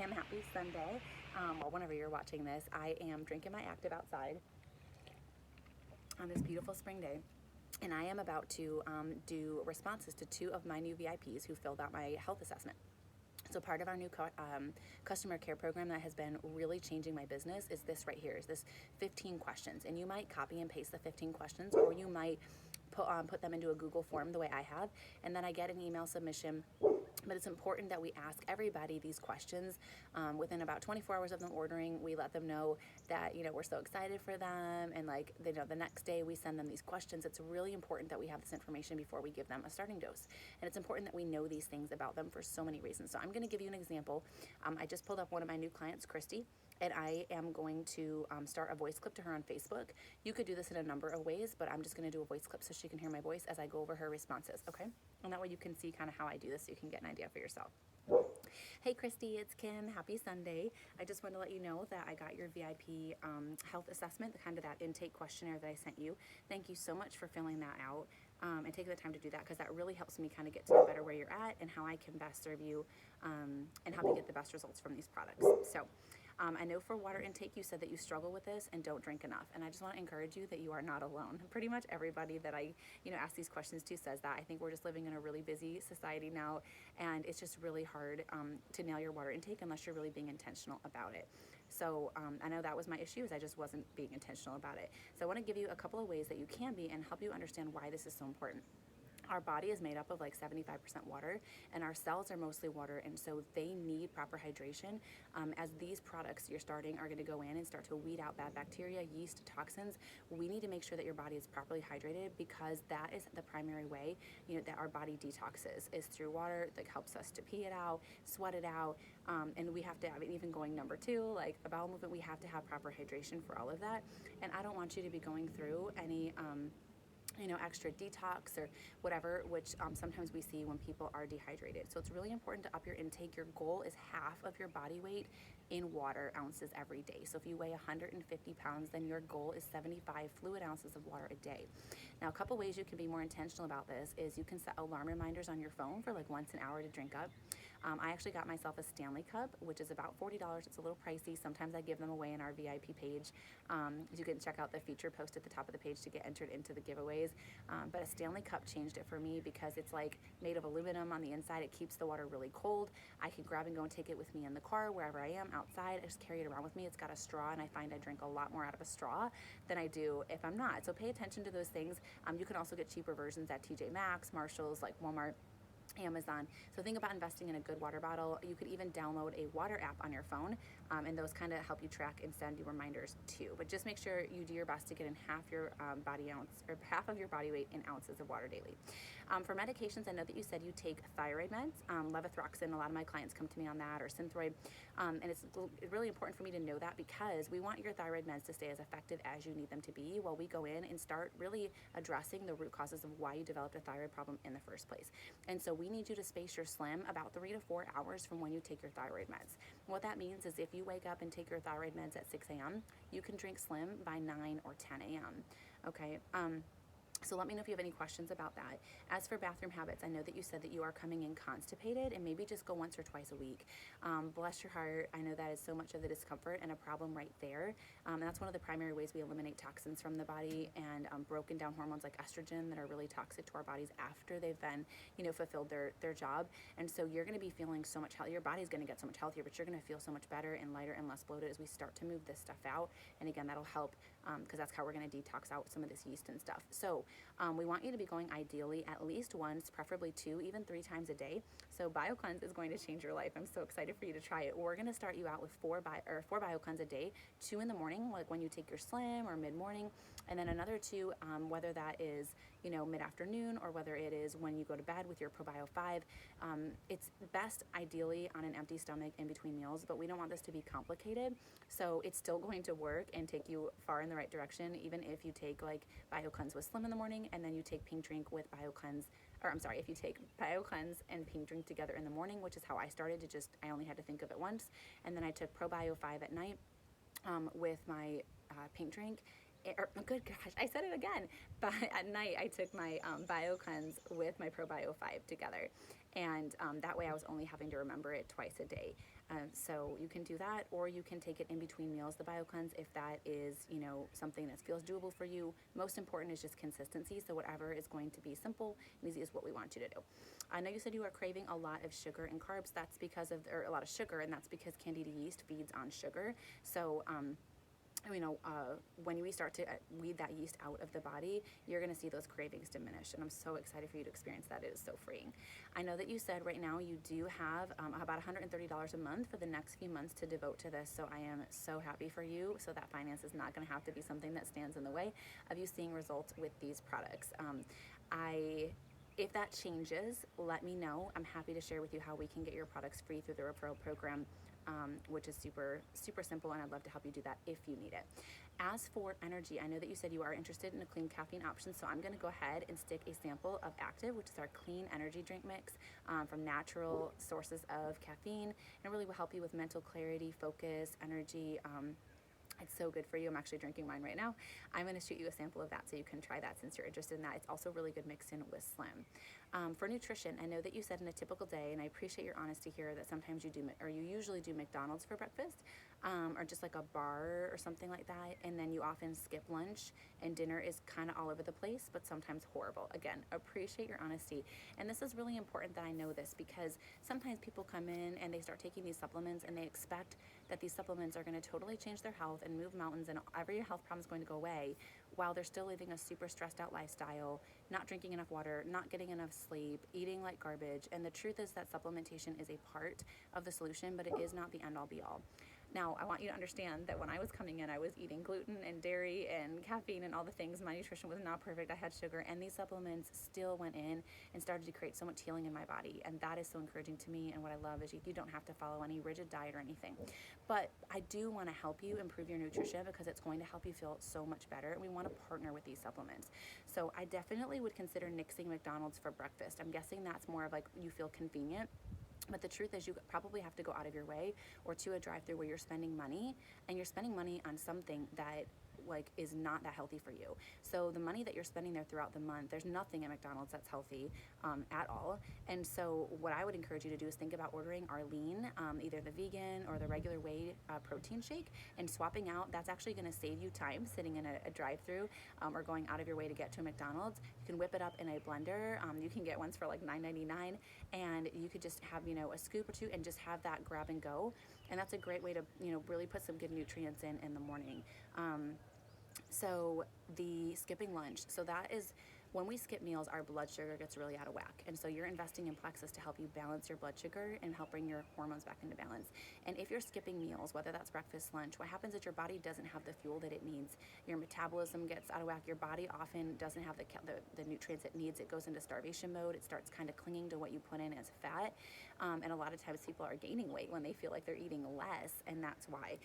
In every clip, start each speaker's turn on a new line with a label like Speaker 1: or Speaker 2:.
Speaker 1: Kim. Happy Sunday. Well, whenever you're watching this, I am drinking my Active outside on this beautiful spring day. And I am about to do responses to two of my new VIPs who filled out my health assessment. So part of our new customer care program that has been really changing my business is this right here, is this 15 questions. And you might copy and paste the 15 questions, or you might put them into a Google form the way I have, and then I get an email submission. But it's important that we ask everybody these questions within about 24 hours of them ordering. We let them know that, we're so excited for them, and the next day we send them these questions. It's really important that we have this information before we give them a starting dose. And it's important that we know these things about them for so many reasons. So I'm going to give you an example. I just pulled up one of my new clients, Christy, and I am going to start a voice clip to her on Facebook. You could do this in a number of ways, but I'm just going to do a voice clip so she can hear my voice as I go over her responses, okay? And that way you can see kind of how I do this, so you can get an idea for yourself. Hey Christy, it's Kim. Happy Sunday. I just wanted to let you know that I got your VIP health assessment, the kind of that intake questionnaire that I sent you. Thank you so much for filling that out and taking the time to do that, because that really helps me kind of get to know better where you're at and how I can best serve you and help you get the best results from these products. So I know for water intake, you said that you struggle with this and don't drink enough. And I just want to encourage you that you are not alone. Pretty much everybody that I, ask these questions to says that. I think we're just living in a really busy society now, and it's just really hard to nail your water intake unless you're really being intentional about it. So I know that was my issue, is I just wasn't being intentional about it. So I want to give you a couple of ways that you can be and help you understand why this is so important. Our body is made up of like 75% water, and our cells are mostly water, and so they need proper hydration. As these products you're starting are going to go in and start to weed out bad bacteria, yeast, toxins, we need to make sure that your body is properly hydrated, because that is the primary way that our body detoxes, is through water that helps us to pee it out, sweat it out, and we have to have it. Even going number 2, like a bowel movement, we have to have proper hydration for all of that. And I don't want you to be going through any extra detox or whatever, which sometimes we see when people are dehydrated. So it's really important to up your intake. Your goal is half of your body weight in water ounces every day. So if you weigh 150 pounds, then your goal is 75 fluid ounces of water a day. Now, a couple ways you can be more intentional about this is you can set alarm reminders on your phone for like once an hour to drink up. I actually got myself a Stanley Cup, which is about $40. It's a little pricey. Sometimes I give them away in our VIP page. You can check out the feature post at the top of the page to get entered into the giveaways. But a Stanley Cup changed it for me, because it's like made of aluminum on the inside. It keeps the water really cold. I can grab and go and take it with me in the car, wherever I am, outside. I just carry it around with me. It's got a straw, and I find I drink a lot more out of a straw than I do if I'm not. So pay attention to those things. You can also get cheaper versions at TJ Maxx, Marshalls, like Walmart, Amazon. So think about investing in a good water bottle. You could even download a water app on your phone, and those kind of help you track and send you reminders too. But just make sure you do your best to get in half your half of your body weight in ounces of water daily. For medications, I know that you said you take thyroid meds, levothyroxine. A lot of my clients come to me on that, or Synthroid, and it's really important for me to know that, because we want your thyroid meds to stay as effective as you need them to be while we go in and start really addressing the root causes of why you developed a thyroid problem in the first place. And so we need you to space your Slim about 3 to 4 hours from when you take your thyroid meds. What that means is if you wake up and take your thyroid meds at 6 a.m., you can drink Slim by 9 or 10 a.m. Okay. So let me know if you have any questions about that. As for bathroom habits, I know that you said that you are coming in constipated, and maybe just go once or twice a week. Bless your heart. I know that is so much of the discomfort and a problem right there. And that's one of the primary ways we eliminate toxins from the body, and broken down hormones like estrogen that are really toxic to our bodies after they've been, fulfilled their job. And so you're going to be feeling so much healthier. Your body's going to get so much healthier, but you're going to feel so much better and lighter and less bloated as we start to move this stuff out. And again, that'll help, because that's how we're going to detox out some of this yeast and stuff. So we want you to be going ideally at least once, preferably 2, even 3 times a day. So BioCleanse is going to change your life. I'm so excited for you to try it. We're going to start you out with 4 BioCleanse a day, 2 in the morning, like when you take your Slim, or mid-morning, and then another 2, whether that is, mid-afternoon, or whether it is when you go to bed with your ProBio 5. It's best ideally on an empty stomach in between meals, but we don't want this to be complicated. So it's still going to work and take you far in the right direction, even if you take like BioCleanse with Slim in the morning, and then you take Pink Drink with BioCleanse, or I'm sorry, if you take BioCleanse and Pink Drink together in the morning, which is how I started to I only had to think of it once, and then I took ProBio 5 at night with my Pink Drink. Good gosh, I said it again. But at night, I took my BioCleanse with my ProBio 5 together. And that way I was only having to remember it twice a day. So you can do that, or you can take it in between meals, the BioCleanse, if that is, something that feels doable for you. Most important is just consistency. So whatever is going to be simple and easy is what we want you to do. I know you said you are craving a lot of sugar and carbs. That's because of, or a lot of sugar, and that's because Candida yeast feeds on sugar. So, when we start to weed that yeast out of the body, you're going to see those cravings diminish. And I'm so excited for you to experience that. It is so freeing. I know that you said right now you do have about $130 a month for the next few months to devote to this. So I am so happy for you. So that finance is not going to have to be something that stands in the way of you seeing results with these products. If that changes, let me know. I'm happy to share with you how we can get your products free through the referral program, which is super, super simple, and I'd love to help you do that if you need it. As for energy, I know that you said you are interested in a clean caffeine option, so I'm going to go ahead and stick a sample of Active, which is our clean energy drink mix from natural sources of caffeine, and it really will help you with mental clarity, focus, energy. It's so good for you. I'm actually drinking mine right now. I'm going to shoot you a sample of that so you can try that since you're interested in that. It's also really good mixed in with Slim. For nutrition, I know that you said in a typical day, and I appreciate your honesty here, that sometimes you do, or you usually do McDonald's for breakfast, or just like a bar or something like that, and then you often skip lunch, and dinner is kind of all over the place, but sometimes horrible. Again, appreciate your honesty. And this is really important that I know this, because sometimes people come in and they start taking these supplements and they expect that these supplements are going to totally change their health and move mountains and every health problem is going to go away, while they're still living a super stressed out lifestyle, not drinking enough water, not getting enough sleep, eating like garbage. And the truth is that supplementation is a part of the solution, but it is not the end all be all. Now, I want you to understand that when I was coming in, I was eating gluten and dairy and caffeine and all the things. My nutrition was not perfect. I had sugar, and these supplements still went in and started to create so much healing in my body. And that is so encouraging to me. And what I love is you don't have to follow any rigid diet or anything. But I do want to help you improve your nutrition because it's going to help you feel so much better. And we want to partner with these supplements. So I definitely would consider nixing McDonald's for breakfast. I'm guessing that's more of like you feel convenient. But the truth is you probably have to go out of your way or to a drive-through where you're spending money, and you're spending money on something that is not that healthy for you. So the money that you're spending there throughout the month, there's nothing at McDonald's that's healthy at all. And so what I would encourage you to do is think about ordering our lean, either the vegan or the regular whey protein shake, and swapping out. That's actually going to save you time sitting in a drive-through or going out of your way to get to a McDonald's. You can whip it up in a blender. You can get ones for like $9.99, and you could just have a scoop or two and just have that grab and go. And that's a great way to really put some good nutrients in the morning. So the skipping lunch, so that is when we skip meals, our blood sugar gets really out of whack. And so you're investing in Plexus to help you balance your blood sugar and help bring your hormones back into balance. And if you're skipping meals, whether that's breakfast, lunch, what happens is your body doesn't have the fuel that it needs. Your metabolism gets out of whack. Your body often doesn't have the nutrients it needs. It goes into starvation mode. It starts kind of clinging to what you put in as fat. And a lot of times people are gaining weight when they feel like they're eating less, and that's why.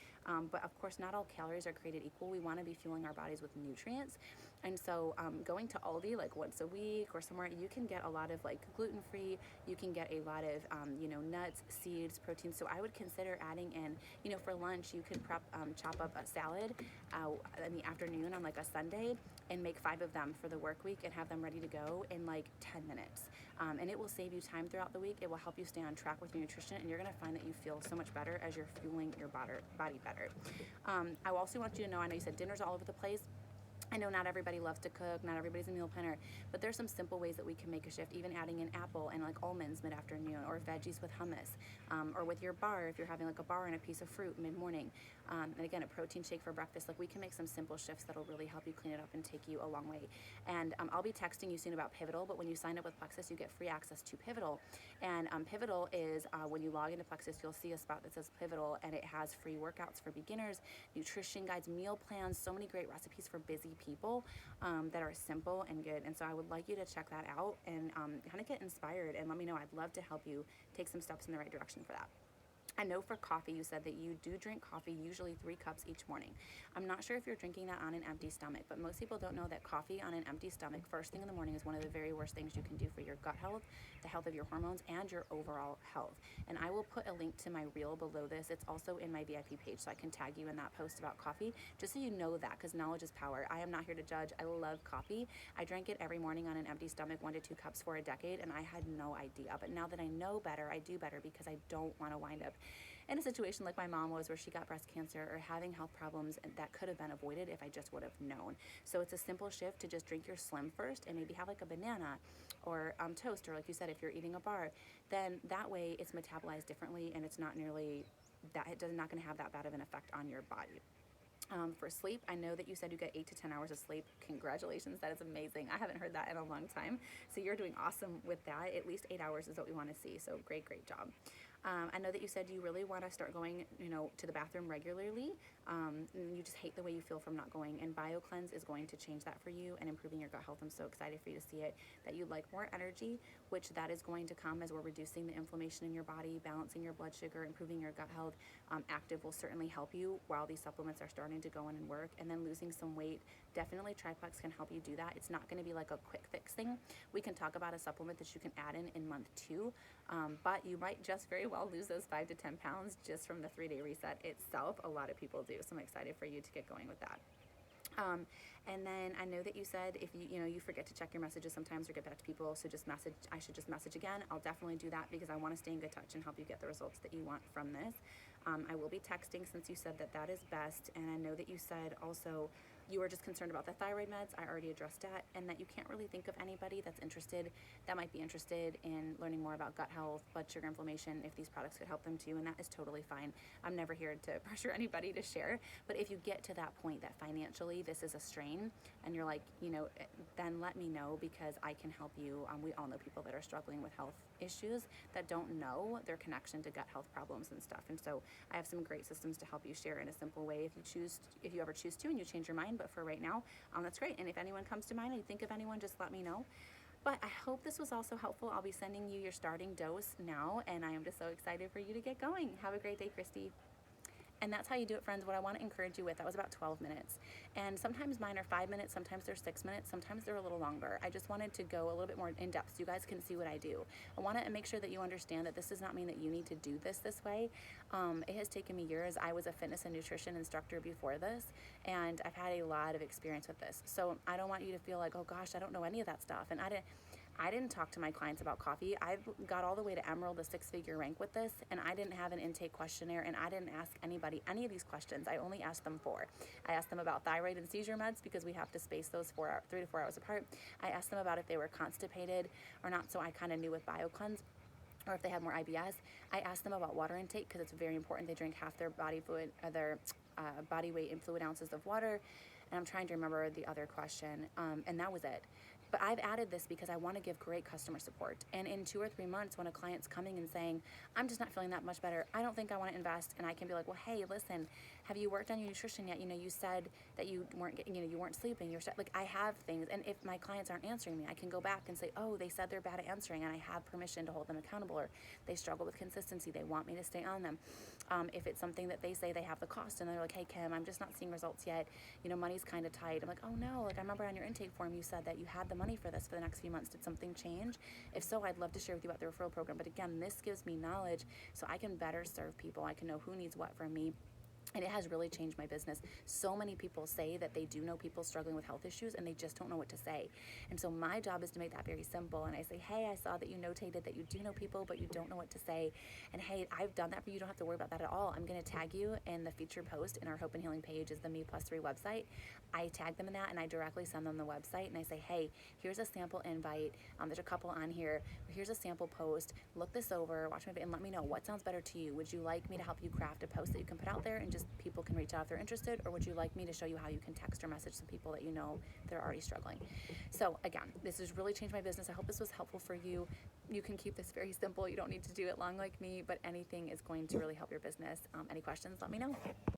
Speaker 1: But of course, not all calories are created equal. We want to be fueling our bodies with nutrients. And so going to Aldi like once a week or somewhere, you can get a lot of like gluten-free, you can get a lot of, nuts, seeds, protein. So I would consider adding in, for lunch, you can chop up a salad in the afternoon on like a Sunday and make 5 of them for the work week and have them ready to go in like 10 minutes. And it will save you time throughout the week. It will help you stay on track with your nutrition, and you're going to find that you feel so much better as you're fueling your body better. I also want you to know, I know you said dinner's all over the place. I know not everybody loves to cook, not everybody's a meal planner, but there's some simple ways that we can make a shift, even adding an apple and like almonds mid-afternoon, or veggies with hummus, or with your bar, if you're having like a bar and a piece of fruit mid-morning. And again, a protein shake for breakfast. Like we can make some simple shifts that'll really help you clean it up and take you a long way. And I'll be texting you soon about Pivotal, but when you sign up with Plexus, you get free access to Pivotal. And Pivotal is, when you log into Plexus, you'll see a spot that says Pivotal, and it has free workouts for beginners, nutrition guides, meal plans, so many great recipes for busy people that are simple and good. And so I would like you to check that out and kind of get inspired and let me know. I'd love to help you take some steps in the right direction for that. I know for coffee, you said that you do drink coffee, usually 3 cups each morning. I'm not sure if you're drinking that on an empty stomach, but most people don't know that coffee on an empty stomach first thing in the morning is one of the very worst things you can do for your gut health, the health of your hormones, and your overall health. And I will put a link to my reel below this. It's also in my VIP page, so I can tag you in that post about coffee, just so you know that, because knowledge is power. I am not here to judge. I love coffee. I drank it every morning on an empty stomach, 1 to 2 cups for a decade, and I had no idea. But now that I know better, I do better because I don't want to wind up in a situation like my mom was, where she got breast cancer, or having health problems that could have been avoided if I just would have known. So it's a simple shift to just drink your Slim first, and maybe have like a banana or toast, or like you said, if you're eating a bar, then that way it's metabolized differently, and it's not nearly that, it does not going to have that bad of an effect on your body. For sleep, I know that you said you get 8 to 10 hours of sleep. Congratulations, that is amazing. I haven't heard that in a long time. So you're doing awesome with that. At least 8 hours is what we want to see. So great, great job. I know that you said you really want to start going, to the bathroom regularly. And you just hate the way you feel from not going. And BioCleanse is going to change that for you and improving your gut health. I'm so excited for you to see it. That you like more energy, which that is going to come as we're reducing the inflammation in your body, balancing your blood sugar, improving your gut health. Active will certainly help you while these supplements are starting to go in and work. And then losing some weight, definitely Triplex can help you do that. It's not going to be like a quick fix thing. We can talk about a supplement that you can add in month 2, but you might just very well lose those 5 to 10 pounds just from the 3-day reset itself. A lot of people do, so I'm excited for you to get going with that. And then I know that you said if you forget to check your messages sometimes or get back to people, so I should just message again. I'll definitely do that because I want to stay in good touch and help you get the results that you want from this. I will be texting since you said that is best, and I know that you said also you were just concerned about the thyroid meds. I already addressed that, and that you can't really think of anybody that might be interested in learning more about gut health, blood sugar inflammation, if these products could help them too, and that is totally fine. I'm never here to pressure anybody to share, but if you get to that point that financially this is a strain, and you're like, then let me know, because I can help you. We all know people that are struggling with health issues that don't know their connection to gut health problems and stuff, and so I have some great systems to help you share in a simple way if you ever choose to and you change your mind. But for right now, that's great. And if anyone comes to mind and you think of anyone, just let me know. But I hope this was also helpful. I'll be sending you your starting dose now, and I am just so excited for you to get going. Have a great day, Christy. And that's how you do it, friends. What I want to encourage you with, that was about 12 minutes. And sometimes mine are 5 minutes, sometimes they're 6 minutes, sometimes they're a little longer. I just wanted to go a little bit more in depth so you guys can see what I do. I want to make sure that you understand that this does not mean that you need to do this way. It has taken me years. I was a fitness and nutrition instructor before this, and I've had a lot of experience with this. So I don't want you to feel like, oh gosh, I don't know any of that stuff. And I didn't talk to my clients about coffee. I got all the way to Emerald, the 6-figure rank with this, and I didn't have an intake questionnaire, and I didn't ask anybody any of these questions. I only asked them 4. I asked them about thyroid and seizure meds because we have to space those 3 to 4 hours apart. I asked them about if they were constipated or not, so I kind of knew with BioCleanse, or if they had more IBS. I asked them about water intake because it's very important. They drink half their body fluid, their body weight in fluid ounces of water. And I'm trying to remember the other question, and that was it. But I've added this because I want to give great customer support. And in 2 or 3 months, when a client's coming and saying, I'm just not feeling that much better, I don't think I want to invest, and I can be like, well, hey, listen, have you worked on your nutrition yet? You said that you weren't getting, you weren't sleeping. Like, I have things, and if my clients aren't answering me, I can go back and say, oh, they said they're bad at answering, and I have permission to hold them accountable, or they struggle with consistency. They want me to stay on them. If it's something that they say they have the cost, and they're like, hey, Kim, I'm just not seeing results yet. Money's kind of tight. I'm like, oh no, like I remember on your intake form you said that you had the money for this for the next few months. Did something change? If so, I'd love to share with you about the referral program. But again, this gives me knowledge so I can better serve people. I can know who needs what from me. And it has really changed my business. So many people say that they do know people struggling with health issues and they just don't know what to say. And so my job is to make that very simple. And I say, hey, I saw that you notated that you do know people, but you don't know what to say. And hey, I've done that for you. You don't have to worry about that at all. I'm going to tag you in the featured post in our Hope and Healing page is the Me+3 website. I tag them in that and I directly send them the website and I say, hey, here's a sample invite. There's a couple on here. Here's a sample post. Look this over, watch my video, and let me know what sounds better to you. Would you like me to help you craft a post that you can put out there and just people can reach out if they're interested, or would you like me to show you how you can text or message some people that you know that are already struggling? So again, this has really changed my business. I hope this was helpful for you. You can keep this very simple. You don't need to do it long like me, but anything is going to really help your business. Any questions, let me know.